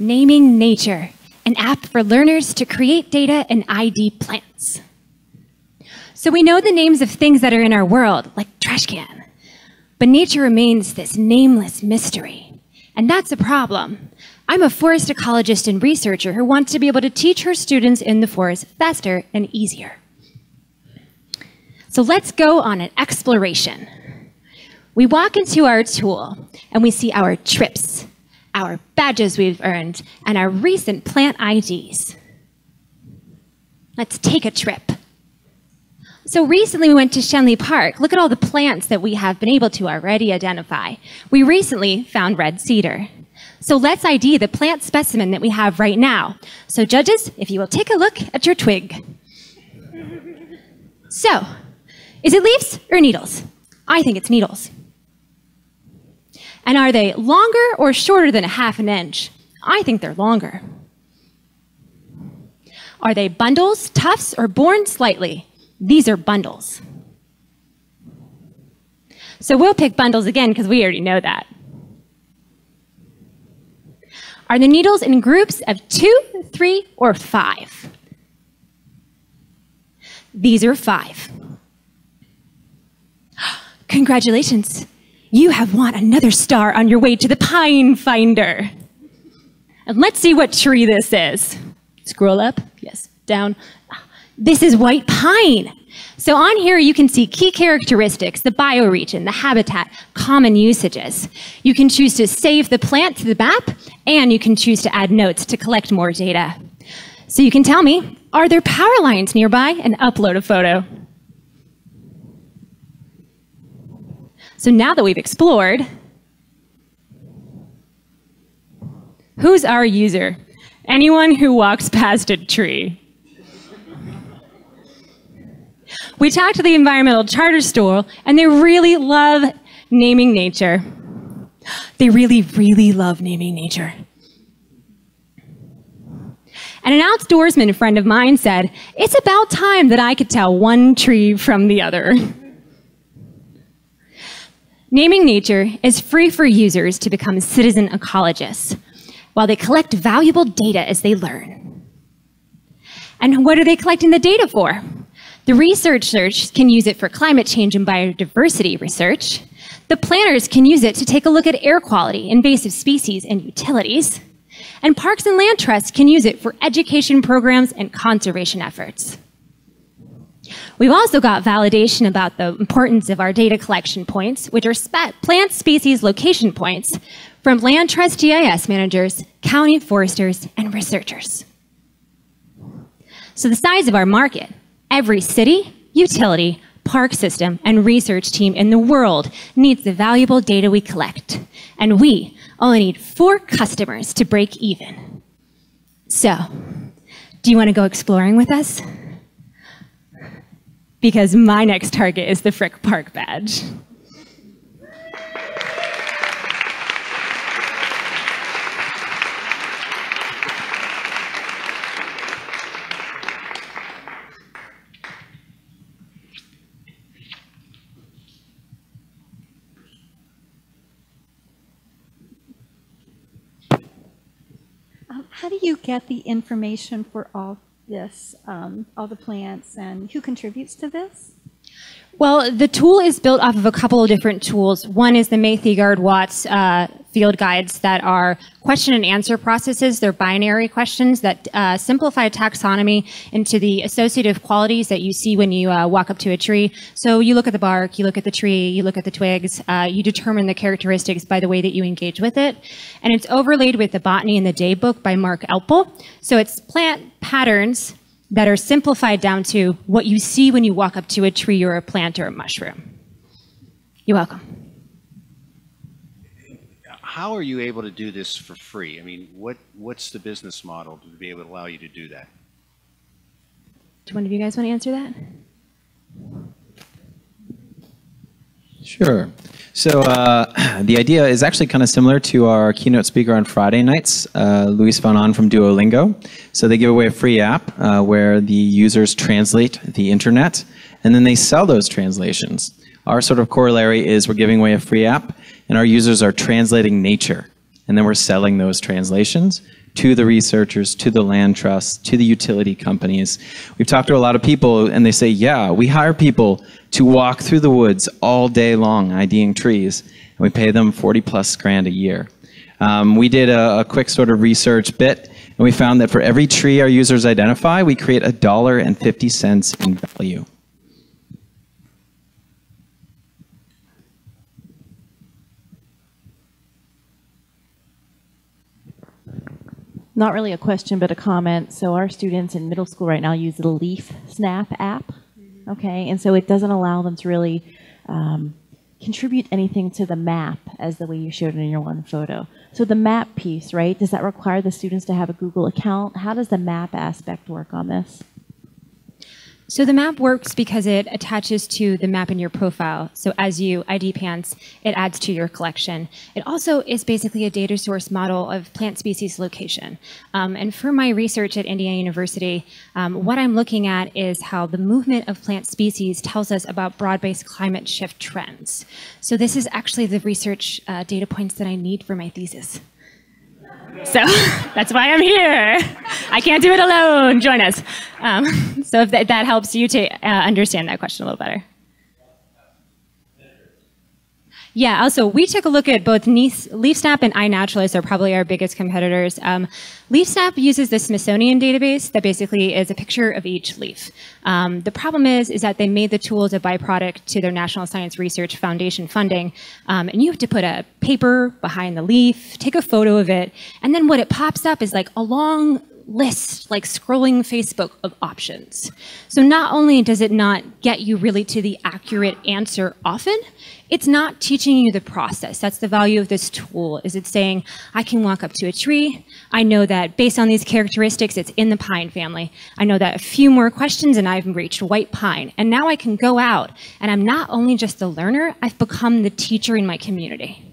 Naming Nature, an app for learners to create data and ID plants. So we know the names of things that are in our world, like trash can, but nature remains this nameless mystery. And that's a problem. I'm a forest ecologist and researcher who wants to be able to teach her students in the forest faster and easier. So let's go on an exploration. We walk into our tool and we see our trips, our badges we've earned, and our recent plant IDs. Let's take a trip. So recently we went to Shenley Park. Look at all the plants that we have been able to already identify. We recently found red cedar. So let's ID the plant specimen that we have right now. So judges, if you will take a look at your twig. So, is it leaves or needles? I think it's needles. And are they longer or shorter than ½ an inch? I think they're longer. Are they bundles, tufts, or borne slightly? These are bundles. So we'll pick bundles again because we already know that. Are the needles in groups of 2, 3, or 5? These are 5. Congratulations. You have won another star on your way to the Pine Finder. And let's see what tree this is. Scroll up, yes, down. This is white pine. So on here you can see key characteristics, the bioregion, the habitat, common usages. You can choose to save the plant to the map, and you can choose to add notes to collect more data. So you can tell me, are there power lines nearby, and upload a photo. So now that we've explored, who's our user? Anyone who walks past a tree. We talked to the Environmental Charter School, and they really love naming nature. They really, really love naming nature. And an outdoorsman friend of mine said, it's about time that I could tell one tree from the other. Naming nature is free for users to become citizen ecologists while they collect valuable data as they learn. And what are they collecting the data for? The researchers can use it for climate change and biodiversity research. The planners can use it to take a look at air quality, invasive species, and utilities. And Parks and Land Trust can use it for education programs and conservation efforts. We've also got validation about the importance of our data collection points, which are plant species location points from Land Trust GIS managers, county foresters, and researchers. So the size of our market, every city, utility, park system, and research team in the world needs the valuable data we collect. And we only need 4 customers to break even. So, do you want to go exploring with us? Because my next target is the Frick Park badge. How do you get the information for all this, all the plants, and who contributes to this? Well, the tool is built off of a couple of different tools. One is the Maythigard-Watts field guides that are question and answer processes. They're binary questions that simplify taxonomy into the associative qualities that you see when you walk up to a tree. So you look at the bark, you look at the tree, you look at the twigs, you determine the characteristics by the way that you engage with it. And it's overlaid with the Botany in the Day book by Mark Elpel. So it's plant patterns that are simplified down to what you see when you walk up to a tree or a plant or a mushroom. You're welcome. How are you able to do this for free? I mean, what's the business model to be able to allow you to do that? Do one of you guys want to answer that? Sure. So the idea is actually kind of similar to our keynote speaker on Friday nights, Luis Van On from Duolingo. So they give away a free app where the users translate the internet, and then they sell those translations. Our sort of corollary is we're giving away a free app, and our users are translating nature, and then we're selling those translations to the researchers, to the land trusts, to the utility companies. We've talked to a lot of people and they say, yeah, we hire people to walk through the woods all day long IDing trees, and we pay them 40+ grand a year. We did a quick sort of research bit, and we found that for every tree our users identify, we create $1.50 in value. Not really a question, but a comment. So our students in middle school right now use the Leaf Snap app, okay? And so it doesn't allow them to really contribute anything to the map as the way you showed it in your one photo. So the map piece, right, does that require the students to have a Google account? How does the map aspect work on this? So the map works because it attaches to the map in your profile. So as you ID plants, it adds to your collection. It also is basically a data source model of plant species location. And for my research at Indiana University, what I'm looking at is how the movement of plant species tells us about broad-based climate shift trends. So this is actually the research data points that I need for my thesis. So that's why I'm here. I can't do it alone. Join us. So if that helps you to understand that question a little better. Yeah, also, we took a look at both LeafSnap and iNaturalist are probably our biggest competitors. LeafSnap uses the Smithsonian database that basically is a picture of each leaf. The problem is that they made the tools a byproduct to their National Science Research Foundation funding, and you have to put a paper behind the leaf, take a photo of it, and then what it pops up is like a long list, like scrolling Facebook, of options. So not only does it not get you really to the accurate answer often, it's not teaching you the process. That's the value of this tool, is it's saying, I can walk up to a tree. I know that based on these characteristics, it's in the pine family. I know that a few more questions and I've reached white pine. And now I can go out and I'm not only just the learner, I've become the teacher in my community.